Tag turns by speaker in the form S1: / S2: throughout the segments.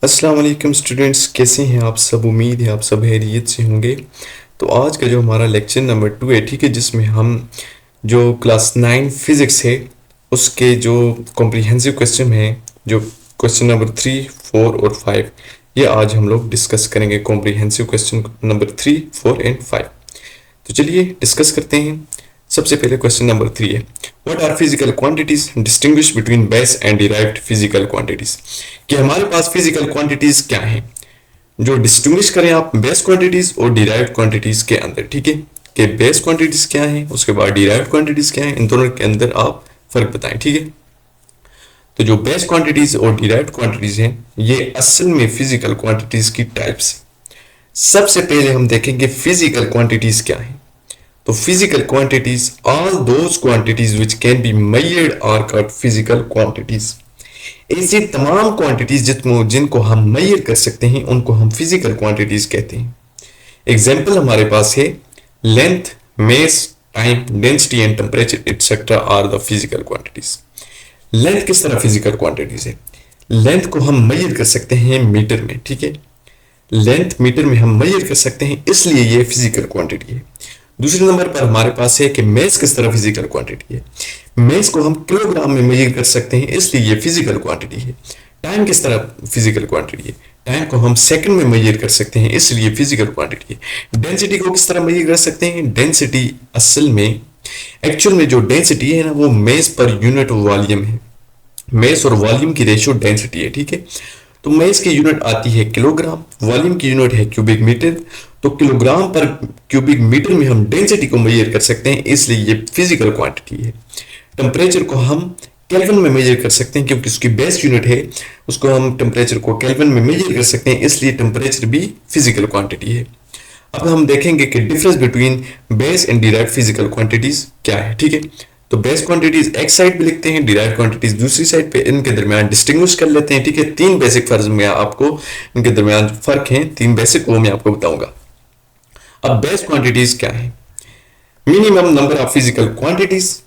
S1: अस्सलाम वालेकुम स्टूडेंट्स, कैसे हैं आप सब। उम्मीद है आप सब खैरियत से होंगे। तो आज का जो हमारा लेक्चर नंबर 2 है, ठीक है, जिसमें हम जो क्लास 9 फिज़िक्स है उसके जो कॉम्प्रिहेंसिव क्वेश्चन हैं, जो क्वेश्चन नंबर 3, 4 और 5, ये आज हम लोग डिस्कस करेंगे। Comprehensive question number 3, 4 and 5। तो चलिए डिस्कस करते हैं। सबसे पहले क्वेश्चन नंबर 3 है, what are physical quantities, distinguish between base and derived physical quantities. कि हमारे पास फिजिकल क्वांटिटीज क्या हैं जो डिस्टिंग्विश करें आप बेस क्वांटिटीज और डिराइव्ड क्वांटिटीज के अंदर, ठीक है। कि बेस क्वांटिटीज क्या है, उसके बाद डिराइव्ड क्वांटिटीज क्या है, इन दोनों के अंदर आप फर्क बताएं, ठीक है। तो जो बेस क्वांटिटीज और डिराइव्ड क्वांटिटीज हैं, ये असल में फिजिकल क्वांटिटीज की टाइप्स हैं। सबसे पहले हम देखेंगे फिजिकल क्वांटिटीज क्या है। तो physical quantities all those quantities which can be measured are called physical quantities. ऐसी तमाम क्वांटिटीज जिनको हम मेजर कर सकते हैं उनको हम फिजिकल क्वांटिटीज कहते हैं। एग्जाम्पल हमारे पास है length, mass, time, density and temperature etcetera are the physical quantities. Length किस तरह फिजिकल क्वांटिटीज है। लेंथ को हम मेजर कर सकते हैं मीटर में, ठीक है। लेंथ मीटर में हम मेजर कर सकते हैं, इसलिए ये फिजिकल क्वांटिटी है। दूसरे नंबर पर हमारे पास है कि मेस किस तरह फिजिकल क्वांटिटी है। मेस को हम किलोग्राम में मेजर कर सकते हैं, इसलिए ये फिजिकल क्वांटिटी है। टाइम किस तरह फिजिकल क्वांटिटी है। टाइम को हम सेकंड में मेजर कर सकते हैं, इसलिए फिजिकल क्वांटिटी है। डेंसिटी को किस तरह मेजर कर सकते हैं। डेंसिटी असल में एक्चुअल में जो डेंसिटी है ना, वो मेस पर यूनिट वॉल्यूम है। मेस और वॉल्यूम की रेशियो डेंसिटी है, ठीक है। तो मेस की यूनिट आती है किलोग्राम, वॉल्यूम की यूनिट है क्यूबिक मीटर। तो किलोग्राम पर क्यूबिक मीटर में हम डेंसिटी को मेजर कर सकते हैं, इसलिए ये फिजिकल क्वांटिटी है। टेम्परेचर को हम केल्विन में मेजर कर सकते हैं, क्योंकि उसकी बेस यूनिट है, उसको हम टेम्परेचर को केल्विन में मेजर कर सकते हैं, इसलिए टेम्परेचर भी फिजिकल क्वांटिटी है। अब हम देखेंगे कि difference between base and derived physical quantities क्या है, ठीक है। तो बेस क्वांटिटीज एक साइड पे लिखते हैं, डिराइव्ड क्वांटिटीज दूसरी साइड पे, इनके दरमियान डिस्टिंग्विश कर लेते हैं, ठीक है। तीन बेसिक फर्क में आपको इनके दरमियान फर्क है, तीन बेसिक, वो मैं आपको बताऊंगा। अब बेस क्वांटिटीज क्या है। Minimum number of physical quantities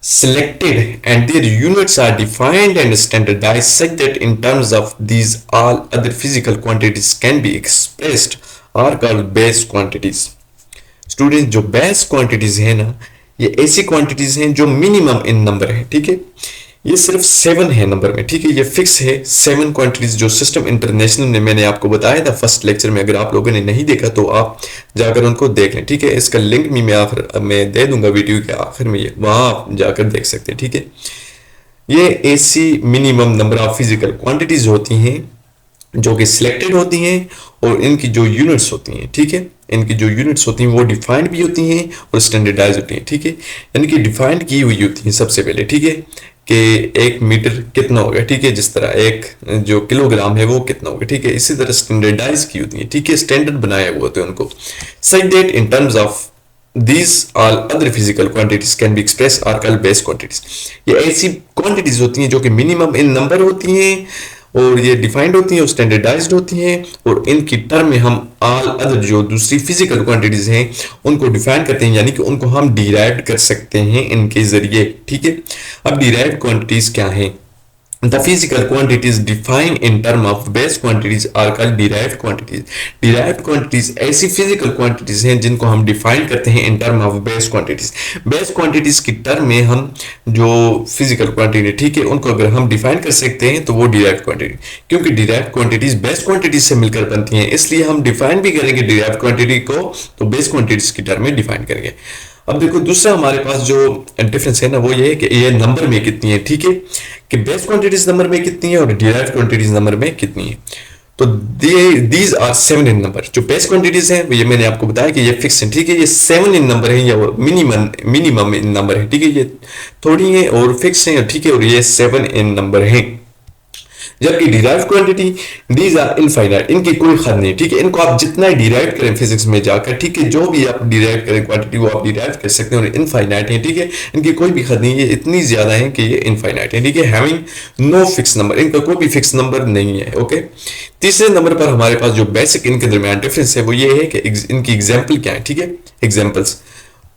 S1: selected and their units are defined and standardized such that in terms of these all other physical quantities can be expressed are called base quantities। Student, जो base quantities है ना, ये ऐसी quantities हैं जो minimum in number है, ठीक है। ये सिर्फ 7 है नंबर में, ठीक है। ये फिक्स है 7 क्वांटिटीज, जो सिस्टम इंटरनेशनल ने मैंने आपको बताया था फर्स्ट लेक्चर में। अगर आप लोगों ने नहीं देखा तो आप जाकर उनको देख लें, ठीक है। इसका लिंक भी मैं आखिर में दे दूंगा वीडियो के आखिर में, वहां आप जाकर देख सकते हैं, ठीक है। ये ऐसी minimum number of physical quantities होती हैं जो कि सिलेक्टेड होती हैं, और इनकी जो यूनिट्स होती हैं, ठीक है, इनकी जो यूनिट्स होती हैं वो डिफाइंड भी होती हैं और स्टैंडर्डाइज होती हैं, ठीक है। यानी कि डिफाइंड की हुई होती हैं सबसे पहले, ठीक है, कि 1 मीटर कितना होगा, ठीक है। जिस तरह एक जो किलोग्राम है वो कितना होगा, ठीक है। इसी तरह स्टैंडर्डाइज की होती है, ठीक है, स्टैंडर्ड बनाए हुए होते हैं उनको। Such that in terms of these all other physical quantities can be expressed are called base quantities। ये ऐसी क्वांटिटीज होती हैं जो कि मिनिमम इन नंबर होती हैं, और ये डिफाइंड होती हैं और स्टैंडर्डाइज्ड होती हैं, और इनकी टर्म में हम ऑल अदर जो दूसरी फिजिकल क्वांटिटीज हैं उनको डिफाइन करते हैं, यानी कि उनको हम डिराइव कर सकते हैं इनके जरिए, ठीक है। अब डिराइव्ड क्वांटिटीज क्या हैं। The physical quantities defined in terms of base quantities are called derived quantities। derived quantities ऐसी physical quantities हैं जिनको हम define करते हैं in terms of base quantities। base quantities की term में हम जो physical quantity, ठीक है, उनको अगर हम define कर सकते हैं तो वो derived quantity, क्योंकि derived quantities base quantities से मिलकर बनती हैं, इसलिए हम define भी करेंगे derived quantity को, तो base quantities की term में define करेंगे। अब देखो दूसरा हमारे पास जो डिफरेंस है ना, वो ये है कि ये नंबर में कितनी है, ठीक है, कि बेस क्वांटिटीज नंबर में कितनी है और डिराइव्ड क्वांटिटीज नंबर में कितनी है। तो दीज आर 7 इन नंबर। जो बेस क्वांटिटीज है ये मैंने आपको बताया कि ये फिक्स है, ठीक है। ये 7 इन नंबर है, या मिनिमम इन नंबर है, ठीक है। ये थोड़ी है और फिक्स है, ठीक है, और ये 7 इन नंबर है। जबकि derived quantity these are infinite, इनकी कोई हद नहीं, ठीक है। इनको आप जितना डिराइव करें फिजिक्स में जाकर, ठीक है, जो भी आप डिराइव करें क्वांटिटी वो आप डिराइव कर सकते हैं, और इनफाइनाइट है, ठीक है। इनकी कोई भी हद नहीं है, इतनी ज्यादा है कि ये इनफाइनाइट है, ठीक है। हैविंग नो फिक्स नंबर, इनका कोई भी फिक्स नंबर नहीं है, ओके। तीसरे नंबर पर हमारे पास जो बेसिक इनके दरमियान डिफरेंस है वो ये है कि इनकी एग्जाम्पल क्या है, ठीक है, एग्जाम्पल्स।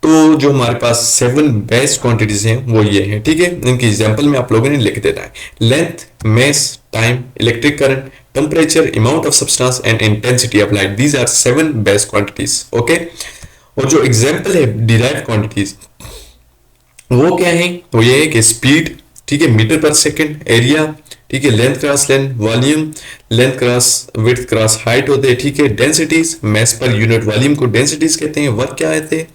S1: तो जो हमारे पास 7 बेस क्वांटिटीज हैं वो ये हैं, ठीक है। इनकी एग्जांपल में आप लोगों ने लिख देना है। Length, mass, time, electric current, temperature, amount of substance and intensity of light. These are 7 base quantities. Okay. और जो एग्जाम्पल है डिराइव क्वांटिटीज वो क्या है, वो ये है कि स्पीड, ठीक है, मीटर पर सेकंड, एरिया, ठीक है, length cross length, volume, length cross width cross height होते हैं, ठीक है, डेंसिटीज, मास पर यूनिट वॉल्यूम को डेंसिटीज कहते हैं, वर्क क्या होते हैं,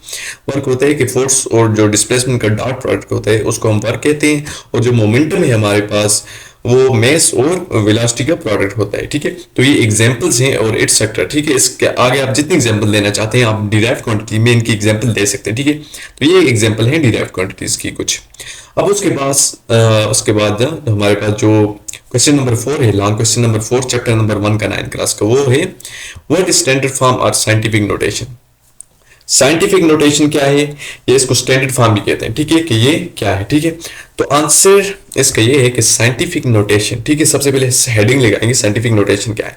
S1: वर्क होता है कि फोर्स और जो डिस्प्लेसमेंट का डॉट प्रोडक्ट होता है उसको हम वर्क कहते हैं, और जो मोमेंटम है हमारे पास वो मास और वेलोसिटी का प्रोडक्ट होता है, ठीक है। तो ये एग्जांपल्स हैं और एटसेट्रा, ठीक है। इसके आगे आप जितनी एग्जांपल लेना चाहते हैं आप डिराइव क्वांटिटी में इनकी एग्जांपल दे सकते हैं, ठीक है। तो ये एग्जांपल है डिराइव क्वांटिटीज की कुछ। अब उसके बाद हमारे पास जो क्वेश्चन नंबर 4 है, long question number 4 chapter number 1 का 9th क्लास का, वो है व्हाट इज स्टैंडर्ड फॉर्म और साइंटिफिक नोटेशन। साइंटिफिक नोटेशन क्या है, ये इसको स्टैंडर्ड फॉर्म भी कहते हैं, ठीक है, कि ये क्या है, ठीक है। तो आंसर इसका ये है कि साइंटिफिक नोटेशन, ठीक है, सबसे पहले हेडिंग लगाएंगे साइंटिफिक नोटेशन क्या है।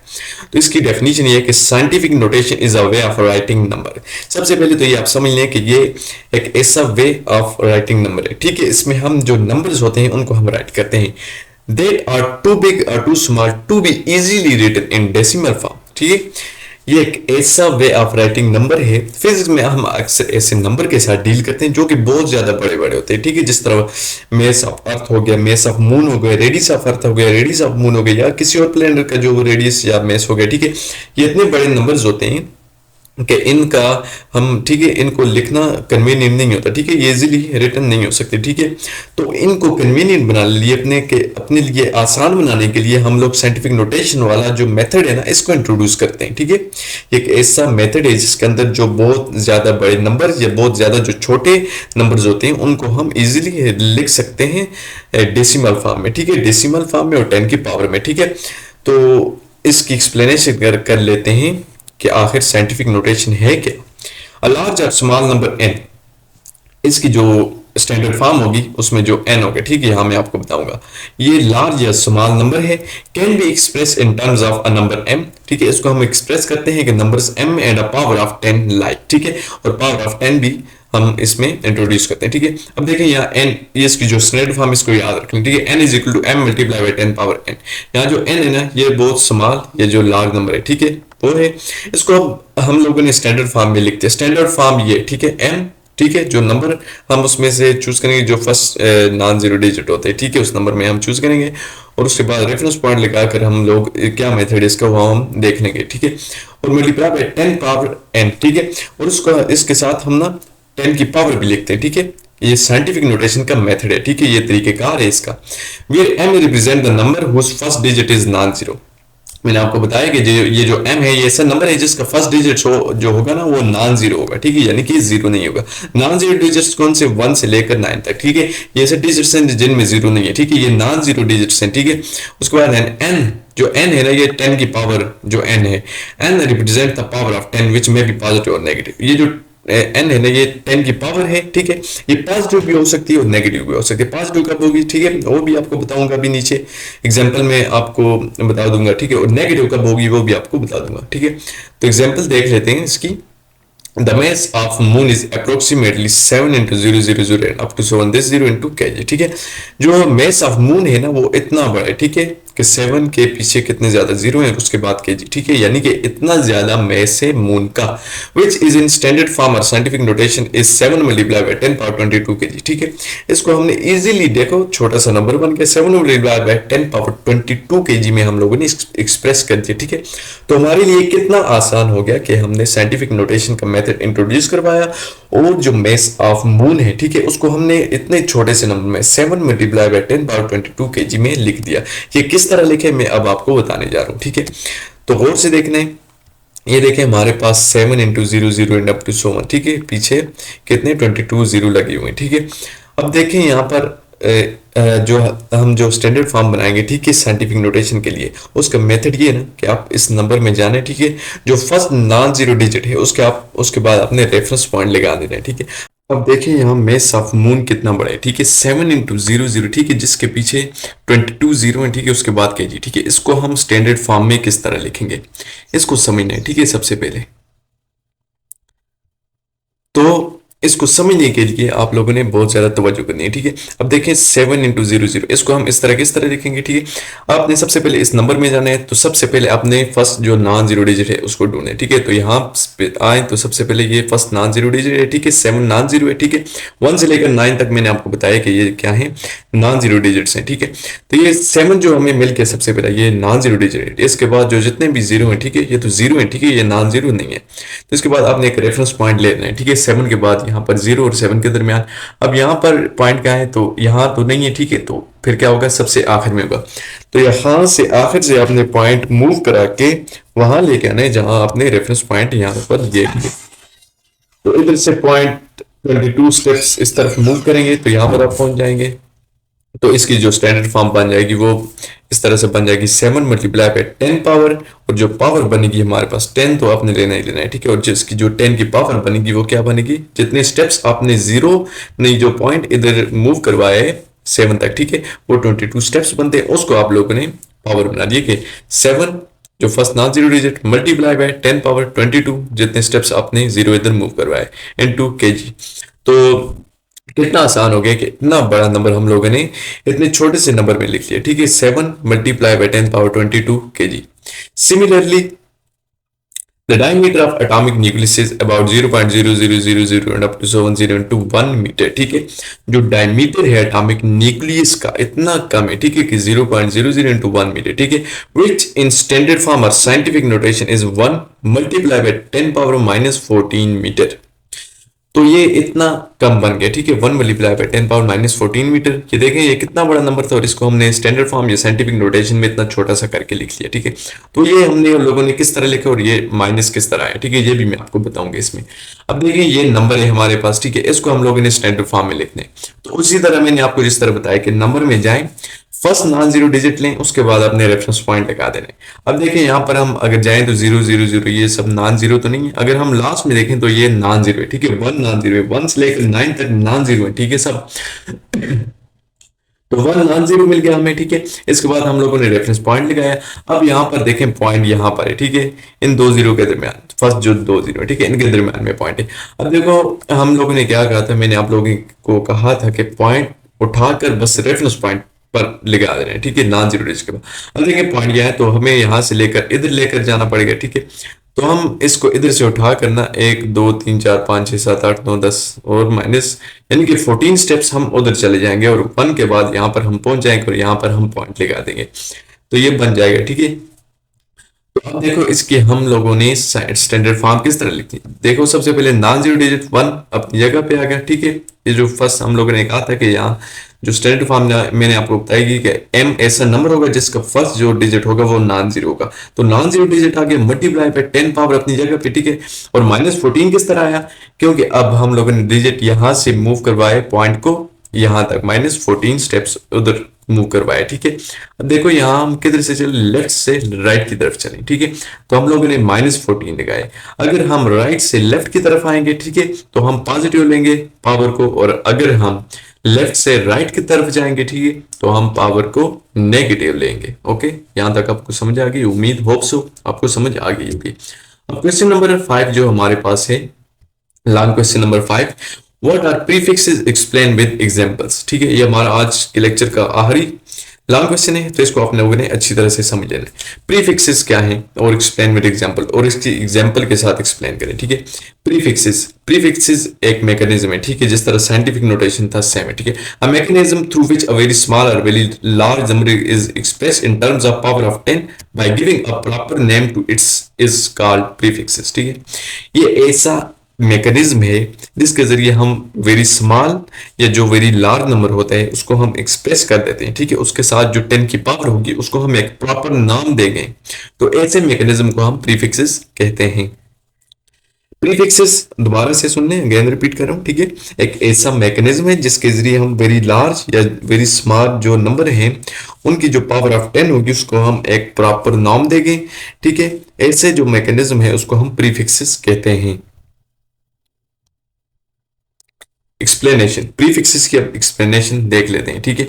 S1: तो इसकी डेफिनेशन ये है कि scientific notation is a way of writing number. सबसे पहले तो ये आप समझ लें कि ये एक ऐसा वे ऑफ राइटिंग नंबर है, ठीक है। इसमें हम जो नंबर्स होते हैं उनको हम राइट करते हैं that are too big or too small to be easily written in decimal form, ठीक है। ये एक ऐसा वे ऑफ राइटिंग नंबर है। फिजिक्स में हम अक्सर ऐसे नंबर के साथ डील करते हैं जो कि बहुत ज्यादा बड़े बड़े होते हैं, ठीक है। जिस तरह मेस ऑफ अर्थ हो गया, मेस ऑफ मून हो गया, रेडियस ऑफ अर्थ हो गया, रेडियस ऑफ मून हो गया, या किसी और प्लैनेट का जो रेडियस या मेस हो गया, ठीक है। ये इतने बड़े नंबर्स होते हैं कि इनका हम, ठीक है, इनको लिखना कन्वीनियंट नहीं होता, ठीक है, ये इजीली रिटर्न नहीं हो सकते, ठीक है। तो इनको कन्वीनियंट बनाने लिए अपने लिए आसान बनाने के लिए हम लोग साइंटिफिक नोटेशन वाला जो मेथड है ना इसको इंट्रोड्यूस करते हैं, ठीक है। एक ऐसा मेथड है जिसके अंदर जो बहुत ज्यादा बड़े नंबर या बहुत ज्यादा जो छोटे नंबर्स होते हैं उनको हम इजीली लिख सकते हैं डेसिमल फॉर्म में, ठीक है, डेसिमल फॉर्म में और 10 की पावर में, ठीक है। तो इसकी एक्सप्लेनेशन कर लेते हैं कि आखिर साइंटिफिक नोटेशन है क्या। अ लार्ज और स्मॉल नंबर n, इसकी जो स्टैंडर्ड फॉर्म होगी उसमें जो n होगा, ठीक है, यहां मैं आपको बताऊंगा। ये लार्ज या स्मॉल नंबर है, can be express in terms of a number m, ठीक है। इसको हम एक्सप्रेस करते हैं कि numbers m and a power of 10 like, ठीक है, और पावर ऑफ 10 भी हम इसमें इंट्रोड्यूस करते हैं, ठीक है। अब देखें यहाँ n, ये इसकी जो स्टैंडर्ड फॉर्म इसको याद रखें, ठीक है, n is equal to m multiply by 10 power n। यहाँ जो n है ना ये बहुत स्मॉल या जो लार्ज नंबर है, ठीक है, वो है। इसको हम लोगों ने स्टैंडर्ड फॉर्म में लिखते हैं। स्टैंडर्ड फॉर्म ये, ठीक है, m, ठीक है, जो नंबर हम उसमें से चूज करेंगे जो फर्स्ट नॉन जीरो डिजिट होते हैं, ठीक है, उस नंबर में हम चूज करेंगे और उसके बाद रेफरेंस पॉइंट लगाकर हम लोग क्या मेथड है इसका वो हम देख लेंगे, ठीक है, और मल्टीप्लाई बाय 10 पावर n, ठीक है, और उसको इसके साथ हम ना 10 की पावर भी लिखते हैं, ठीक है। ये साइंटिफिक नोटेशन का मेथड है, ठीक है, ये तरीकेकार है इसका। Where m represent the number whose first digit is non zero. मैंने आपको बताया कि ये जो m है ये ऐसा नंबर है जिसका फर्स्ट डिजिट जो होगा ना वो नॉन जीरो होगा, ठीक है, यानी कि जीरो नहीं होगा। नॉन जीरो डिजिट्स कौन से, 1 से लेकर 9 तक, ठीक है, ये ऐसे डिजिट्स हैं जिनमें जीरो नहीं है, ठीक है, ये नॉन जीरो डिजिट्स हैं, ठीक है। उसके बाद n, जो n है ना ये 10 की पावर जो n है, n represent the power of 10 विच में बी पॉजिटिव और नेगेटिव। ये जो n है ना ये 10 की पावर है, ठीक है, ये पॉजिटिव भी हो सकती है और नेगेटिव भी हो सकती है। पॉजिटिव कब होगी, ठीक है, वो भी आपको बताऊंगा अभी नीचे एग्जांपल में आपको बता दूंगा, ठीक है, और नेगेटिव कब होगी वो भी आपको बता दूंगा, ठीक है। तो एग्जांपल देख लेते हैं इसकी। The mass of moon is approximately 7 into 000 and up to 7 this 0 into kg, ठीक है। जो mass of moon है ना वो इतना बड़ा है, ठीक है, कि 7 के पीछे कितने ज्यादा जीरो है उसके बाद kg, ठीक है, यानी कि इतना ज्यादा mass है मून का, which is in standard form or scientific notation is 7 multiplied by 10 power 22 kg, ठीक है। इसको हमने इजीली देखो छोटा सा नंबर बन गया 7 multiplied by 10 power 22 kg में हम लोगों ने एक्सप्रेस कर दिया, ठीक है। तो हमारे लिए कितना आसान हो गया कि हमने साइंटिफिक नोटेशन का मेथड इंट्रोड्यूस करवाया और जो मेस ऑफ मून है, ठीक है, उसको हमने इतने छोटे से नंबर में 7 मल्टीप्लाई बाय 10 पावर 22 kg में लिख दिया। ये किस तरह लिखे मैं अब आपको बताने जा रहा हूं, ठीक है। तो गौर से देखना है, ये देखें हमारे पास 7 इंटू 0 एंड अप टू 1, ठीक है, पीछे कितने 22 जीरो लगे हुए हैं, ठीक है। अब देखें यहाँ पर जो हम जो स्टैंडर्ड फॉर्म बनाएंगे, ठीक है, साइंटिफिक नोटेशन के लिए उसका मेथड ये है ना कि आप इस नंबर में जाने, ठीक है, जो फर्स्ट नॉन जीरो डिजिट है उसके बाद अपने रेफरेंस पॉइंट लगा देना है, ठीक है। अब देखिए यहाँ मेस ऑफ मून कितना बड़ा है, ठीक है, 7 इंटू 0 ठीक है, जिसके पीछे 22 जीरो है, ठीक है, उसके बाद kg, ठीक है। इसको हम स्टैंडर्ड फॉर्म में किस तरह लिखेंगे इसको समझना है, ठीक है। सबसे पहले तो इसको समझने के लिए आप लोगों ने बहुत ज्यादा तवज्जो करनी है, ठीक है। अब देखें 7 × 0 0, इसको हम इस तरह किस तरह लिखेंगे, ठीक है। आपने सबसे पहले इस नंबर में जाना है, तो सबसे पहले आपने फर्स्ट जो नॉन जीरो डिजिट है उसको ढूंढना है, ठीक है। तो यहाँ पे आए तो सबसे पहले ये फर्स्ट नॉन जीरो डिजिट है, ठीक है। 7 नॉन जीरो है, ठीक है। 1 से लेकर 9 तक मैंने आपको बताया कि ये क्या है, नॉन जीरो डिजिट्स हैं, ठीक है। तो ये 7 जो हमें मिल के सबसे पहले ये नॉन जीरो डिजिट है। इसके बाद जो जितने भी जीरो है, ठीक है, ये तो जीरो है, ठीक है, ये नॉन जीरो नहीं है। तो इसके बाद आपने एक रेफरेंस पॉइंट लेना है, ठीक है। 7 के बाद यहाँ पर 0 और 7 के दरमियान। अब यहाँ पर पॉइंट क्या है, तो यहाँ तो नहीं है, ठीक है। तो फिर क्या होगा, सबसे आखिर में होगा। तो यहाँ से आखिर से आपने पॉइंट मूव करा के वहां लेके आना है जहां आपने रेफरेंस पॉइंट यहाँ पर ये किए। तो इधर से पॉइंट 22 स्टेप्स इस तरफ मूव करेंगे तो यहाँ पर आप पहुंच जाएंगे। तो इसकी जो स्टैंडर्ड फॉर्म बन जाएगी वो इस तरह से बन जाएगी, 7 मल्टीप्लाई बाय 10 पावर, और जो पावर बनेगी हमारे पास 10 तो आपने लेना ही लेना है, ठीक है। और जिसकी जो 10 की पावर बनेगी वो क्या बनेगी, जितने स्टेप्स आपने जीरो नहीं जो पॉइंट इधर मूव करवाया है 7 तक, ठीक है, वो 22 स्टेप्स बनते हैं, उसको आप लोगों ने पावर बना दिए कि 7 जो first non zero digit multiply by 10 power 22 जितने स्टेप्स आपने जीरो इधर मूव करवाए इनटू केजी। तो कितना आसान हो गया कि इतना बड़ा नंबर हम लोगों ने इतने छोटे से नंबर में लिख लिया, ठीक है। 7 multiply by 10 power 22 KG. Similarly the diameter of atomic nucleus is about 0.0000 and up to 70 into 1 metre, ठीक है। जो डायमीटर है एटॉमिक न्यूक्लियस का इतना कम है, ठीक है, कि 0.00 into 1 मीटर, ठीक है। which in standard form or scientific notation is 1 multiplied by 10 power minus 14 metre. तो ये इतना कम बन गया, ठीक है, 1 multiply by 10 power minus 14 metre. ये देखें ये कितना बड़ा नंबर था और इसको हमने स्टैंडर्ड फॉर्म या साइंटिफिक नोटेशन में इतना छोटा सा करके लिख लिया, ठीक है। तो ये हमने लोगों ने किस तरह लिखा और ये माइनस किस तरह है, ठीक है, ये भी मैं आपको बताऊंगा इसमें। अब देखिए ये नंबर है हमारे पास, ठीक है, इसको हम लोगों ने स्टैंडर्ड फॉर्म में लिखने। तो उसी तरह मैंने आपको जिस तरह बताया कि नंबर में जाएं, फर्स्ट नॉन जीरो डिजिट लें, उसके बाद अपने रेफरेंस पॉइंट लगा देने। अब देखिए यहाँ पर हम अगर जाएं तो 0 0 0 ये सब नॉन जीरो तो नहीं है। अगर हम लास्ट में देखें तो ये नॉन जीरो है, ठीक है, 1 नॉन जीरो है, 1 से लेकर 9 तक नॉन जीरो है, ठीक है सब। तो 1 नॉन जीरो मिल गया हमें, ठीक है। इसके बाद हम लोगों ने रेफरेंस पॉइंट लगाया। अब यहाँ पर देखें पॉइंट यहाँ पर है, ठीक है, इन दो जीरो के दरमियान, फर्स्ट जो दो जीरो है, ठीक है, इनके दरमियान में पॉइंट है। अब देखो हम लोगों ने क्या कहा था, मैंने आप लोगों को कहा था कि पॉइंट उठाकर बस रेफरेंस पॉइंट पर लगा दे रहे हैं, ठीक है, नॉन जीरो डिजिट के बाद। अब देखिए पॉइंट क्या है, तो हमें यहां से लेकर इधर लेकर जाना पड़ेगा, ठीक है। तो हम इसको इधर से उठा करना 1 2 3 4 5 6 7 8 9 10 और माइनस यानी कि 14 स्टेप्स हम उधर चले जाएंगे और 1 के बाद यहाँ पर हम पहुंच जाएंगे और यहाँ पर हम पॉइंट लगा देंगे, तो ये बन जाएगा, ठीक है। तो अब देखो इसके हम लोगों ने स्टैंडर्ड फॉर्म किस तरह लिखी। देखो सबसे पहले नॉन जीरो डिजिट 1 अपनी जगह पे आ गया, ठीक है। ये जो फर्स्ट हम लोगों ने कहा था कि यहाँ जो स्टैंडर्ड फॉर्म मैंने आपको बताएगी कि m ऐसा नंबर होगा जिसका फर्स्ट जो डिजिट होगा वो नॉन जीरो होगा। तो नॉन जीरो डिजिट आ गया, मल्टीप्लाई पे 10 पावर अपनी जगह पे, ठीक है। और माइनस 14 किस तरह आया, क्योंकि अब हम लोगों ने डिजिट यहां से मूव करवाए पॉइंट को यहां तक, माइनस 14 स्टेप्स उधर मूव करवाए, ठीक है। अब देखो यहाँ हम किधर से चले, लेफ्ट से राइट की तरफ चले, ठीक है। तो हम लोगों ने माइनस 14 लगाए। अगर हम राइट से लेफ्ट की तरफ आएंगे, ठीक है, तो हम पॉजिटिव लेंगे पावर को, और अगर हम लेफ्ट से राइट की तरफ जाएंगे, ठीक है, तो हम पावर को नेगेटिव लेंगे। ओके, यहां तक आपको समझ आ गई, उम्मीद होप सो आपको समझ आ गई होगी। अब क्वेश्चन नंबर 5 जो हमारे पास है, long question number 5, what are prefixes explain with examples, ठीक है। ये हमारा आज के लेक्चर का आखिरी लॉन्ग क्वेश्चन है, तो इसको आप लोगों ने अच्छी तरह से समझ लेना है। प्रीफिक्सेस क्या है और एक्सप्लेन विद एग्जांपल, और इसकी एग्जांपल के साथ एक्सप्लेन करें, ठीक है। प्रीफिक्सेस एक मैकेनिज्म है, ठीक है, जिस तरह साइंटिफिक नोटेशन था सेम है, ठीक है। A mechanism through which a very small और very large number is expressed in terms of power of 10 by giving a proper name to its is called prefixes, ठीक है। ये ऐसा मैकेनिज्म है जिसके जरिए हम वेरी स्मॉल या जो वेरी लार्ज नंबर होता है उसको हम एक्सप्रेस कर देते हैं, ठीक है। उसके साथ जो 10 की पावर होगी उसको हम एक प्रॉपर नाम देंगे, तो ऐसे मैकेनिज्म को हम प्रीफिक्सेस कहते हैं। प्रीफिक्सेस दोबारा से सुनने, अगेन रिपीट कर रहा हूं, ठीक है। एक ऐसा मैकेनिज्म है जिसके जरिए हम वेरी लार्ज या वेरी स्मॉल जो नंबर हैं उनकी जो पावर ऑफ 10 होगी उसको हम एक प्रॉपर नाम देंगे, ठीक है। ऐसे जो मैकेनिज्म है उसको हम प्रीफिक्सेस कहते हैं। एक्सप्लेनेशन, प्रीफिक्सेस की अब एक्सप्लेनेशन देख लेते हैं, ठीक है।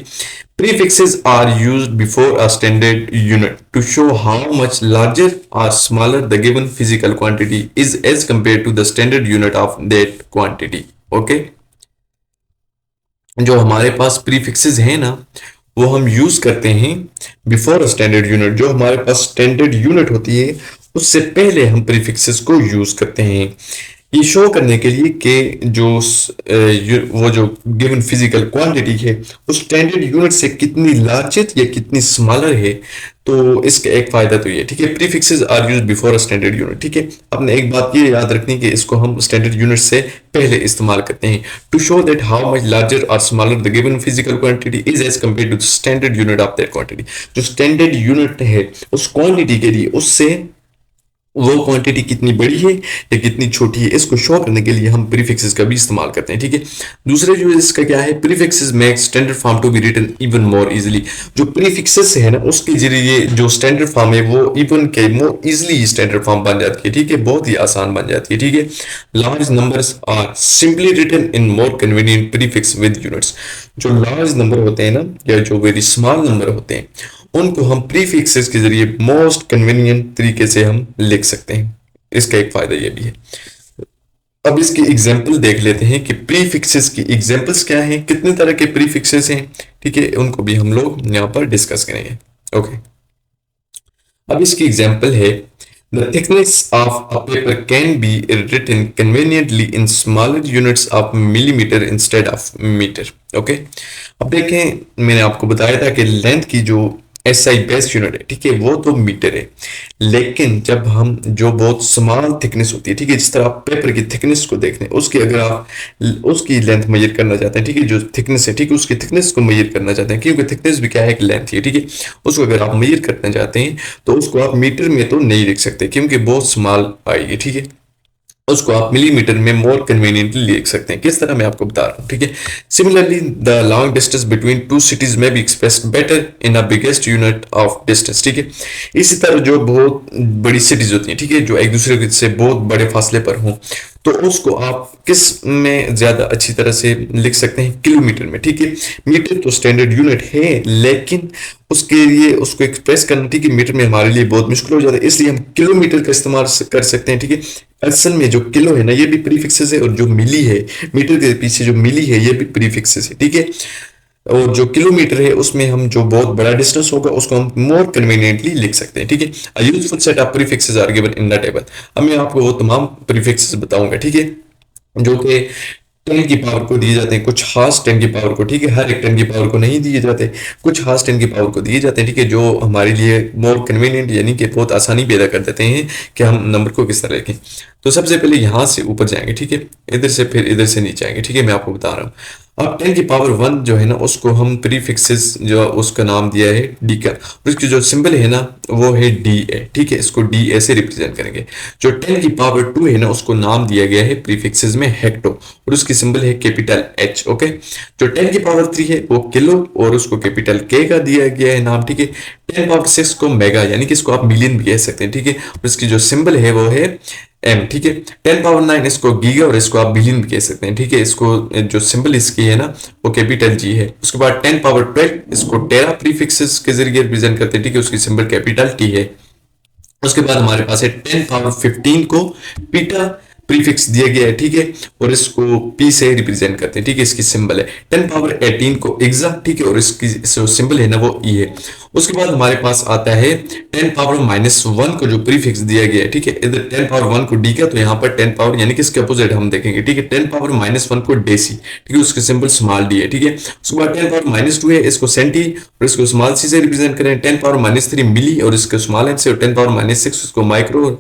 S1: Prefixes are used before a standard unit to show how much larger और smaller the given physical quantity is as compare to the standard unit of that quantity. Okay, जो हमारे पास प्रीफिक्सेस हैं ना, वो हम यूज करते हैं बिफोर स्टैंडर्ड यूनिट। जो हमारे पास स्टैंडर्ड यूनिट होती है उससे पहले हम प्रीफिक्सेस को यूज करते हैं, ये शो करने के लिए कि वो जो गिवन फिजिकल क्वांटिटी है उस स्टैंडर्ड यूनिट से कितनी लार्जर या कितनी स्मॉलर है। तो इसका एक फायदा तो ये, ठीक है, prefixes are use before a standard unit. ठीक है, आपने एक बात ये याद रखनी कि इसको हम स्टैंडर्ड यूनिट से पहले इस्तेमाल करते हैं to show that how much larger और smaller the given physical quantity is as compared to the standard unit of that quantity. जो स्टैंडर्ड यूनिट है उस क्वांटिटी के लिए उससे वो क्वांटिटी कितनी बड़ी है या कितनी छोटी है, इसको शो करने के लिए हम प्रीफिक्सेस का भी इस्तेमाल करते हैं। ठीक है, दूसरे जो इसका क्या है, prefixes make standard form to be written even more easily. जो प्रीफिक्सेस है ना उसके जरिए जो स्टैंडर्ड फॉर्म है वो इवन के मोर इजीली स्टैंडर्ड फॉर्म बन जाती है। ठीक है, बहुत ही आसान बन जाती है। ठीक है, large numbers are simply written in more convenient prefix with units. जो लार्ज नंबर होते हैं ना या जो वेरी स्मॉल नंबर होते हैं उनको हम प्रीफिक्सेस के जरिए मोस्ट कन्वीनियंट तरीके से हम लिख सकते हैं। इसका एक फायदा ये भी है। अब इसकी एग्जांपल देख लेते हैं कि प्रीफिक्सेस की एग्जांपल्स क्या हैं, कितने तरह के प्रीफिक्सेस हैं। ठीक है, उनको भी हम लोग यहाँ पर डिस्कस करेंगे। ओके, अब इसकी एग्जांपल है the thickness of a paper can be written conveniently in smaller units of millimetre instead of metre. Okay, अब देखें, मैंने आपको बताया था कि लेंथ की जो एसआई बेस यूनिट है, ठीक है, वो तो मीटर है। लेकिन जब हम जो बहुत स्मॉल थिकनेस होती है, ठीक है, जिस तरह आप पेपर की थिकनेस को देखते हैं, उसकी अगर आप उसकी लेंथ मेजर करना चाहते हैं, ठीक है, जो थिकनेस है, ठीक है, उसकी थिकनेस को मेजर करना चाहते हैं, क्योंकि थिकनेस भी क्या है, एक लेंथ है। ठीक है, उसको अगर आप मेजर करना चाहते हैं तो उसको आप मीटर में तो नहीं लिख सकते क्योंकि बहुत स्मॉल आएगी। ठीक है, उसको आप मिलीमीटर में मोर कन्वीनियंटली लिख सकते हैं। किस तरह मैं आपको बता रहा हूँ। ठीक है, similarly the long distance between two cities may be expressed better in a biggest unit of distance. ठीक है, इसी तरह जो बहुत बड़ी सिटीज होती हैं, ठीक है, जो एक दूसरे से बहुत बड़े फासले पर हों, तो उसको आप किस में ज्यादा अच्छी तरह से लिख सकते हैं, किलोमीटर में। ठीक है, मीटर तो स्टैंडर्ड यूनिट है लेकिन उसके लिए उसको एक्सप्रेस करना, ठीक है, मीटर में हमारे लिए बहुत मुश्किल हो जाता है, इसलिए हम किलोमीटर का इस्तेमाल कर सकते हैं। ठीक है, असल में जो किलो है ना ये भी प्रीफिक्सेस है, और जो मिली है, मीटर के पीछे जो मिली है ये भी प्रीफिक्सेस है। ठीक है, और जो किलोमीटर है उसमें हम जो बहुत बड़ा डिस्टेंस होगा उसको हम मोर कन्वीनियंटली लिख सकते हैं। ठीक है, a useful set of prefixes are given in the table. अब मैं आपको वो तमाम प्रीफिक्सेस बताऊंगा, ठीक है, जो कि 10 की पावर को दिए जाते हैं, कुछ खास 10 की पावर को, ठीक है, हर एक 10 की पावर को नहीं दिए जाते, कुछ खास 10 की पावर को दिए जाते हैं। ठीक है, जो हमारे लिए मोर कन्वीनियंट यानी कि बहुत आसानी पैदा कर देते हैं कि हम नंबर को किस तरह लिखें। तो सबसे पहले यहाँ से ऊपर जाएंगे, ठीक है, इधर से फिर इधर से नीचे आएंगे। ठीक है, मैं आपको बता रहा हूँ। अब 10 की पावर 1 जो है ना उसको हम प्रीफिक्सेस जो उसका नाम दिया है डी का, और इसकी जो सिंबल है ना वो है डी ए। ठीक है, इसको डी ए से रिप्रेजेंट करेंगे। जो 10 की पावर 2 है ना उसको नाम दिया गया है प्रीफिक्सेस में हेक्टो, और उसकी सिंबल है कैपिटल एच। ओके, जो 10 की पावर 3 है वो किलो, और उसको कैपिटल के का दिया गया है नाम। ठीक है, 10 पावर 6 को मेगा यानी कि इसको आप मिलियन भी कह सकते हैं। ठीक है, और इसकी जो सिंबल है वो है एम। ठीक है, 10 पावर 9 इसको गीगा, और इसको आप बिलियन भी कह सकते हैं। ठीक है, इसको जो सिंबल इसकी है ना वो कैपिटल जी है। उसके बाद 10 पावर 12 इसको टेरा प्रीफिक्सेस के जरिए रिप्रेजेंट करते हैं। ठीक है, उसकी सिंबल कैपिटल टी है। उसके बाद हमारे पास है 10 पावर 15 को पीटा प्रीफिक्स दिया गया है। ठीक है, और इसको पी से रिप्रेजेंट करते हैं। ठीक है, इसकी सिंबल है 10 पावर 18 को एग्जा। ठीक है, और इसकी जो सिंबल है ना वो ई है। उसके बाद हमारे पास आता है 10 पावर -1 को जो प्रीफिक्स दिया गया है। ठीक है, इधर 10 पावर 1 को डी का, तो यहाँ पर 10 पावर यानी कि इसके अपोजिट हम देखेंगे। ठीक है, 10 पावर -1 को डेसी। ठीक है, उसके सिंबल स्मॉल डी है। ठीक है, उसके बाद 10 पावर -2 है, इसको सेंटी, और इसको स्मॉल सी से रिप्रेजेंट करें। 10 पावर -3 मिली, और इसको स्मॉल एन से, और 10 पावर -6 उसको माइक्रो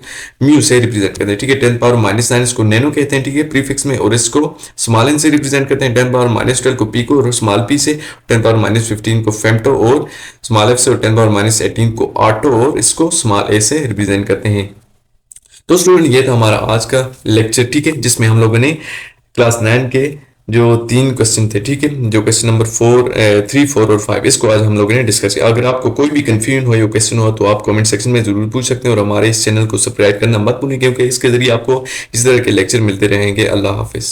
S1: म्यू से रिप्रेजेंट करते हैं। ठीक है, 10 पावर -9 इसको नैनो कहते हैं। ठीक है, प्रीफिक्स में, और इसको स्मॉल एन से रिप्रेजेंट करते हैं। 10 पावर -12 को पीको और स्मॉल पी से, 10 पावर -15 को फेम्टो और स्मॉल एफ से, और 10 पावर -18 को ऑटो और इसको स्मॉल ए से रिप्रेजेंट करते हैं। तो स्टूडेंट ये था हमारा आज का लेक्चर। ठीक है, जिसमें हम लोगों ने क्लास 9 के जो 3 क्वेश्चन थे, ठीक है, जो क्वेश्चन नंबर 3, 4 और 5, इसको आज हम लोगों ने डिस्कस किया। अगर आपको कोई भी कंफ्यूजन हो या क्वेश्चन हो तो आप कमेंट सेक्शन में जरूर पूछ सकते हैं, और हमारे इस चैनल को सब्सक्राइब करना मत भूलें, क्योंकि इसके जरिए आपको इस तरह के लेक्चर मिलते रहेंगे। अल्लाह हाफिज।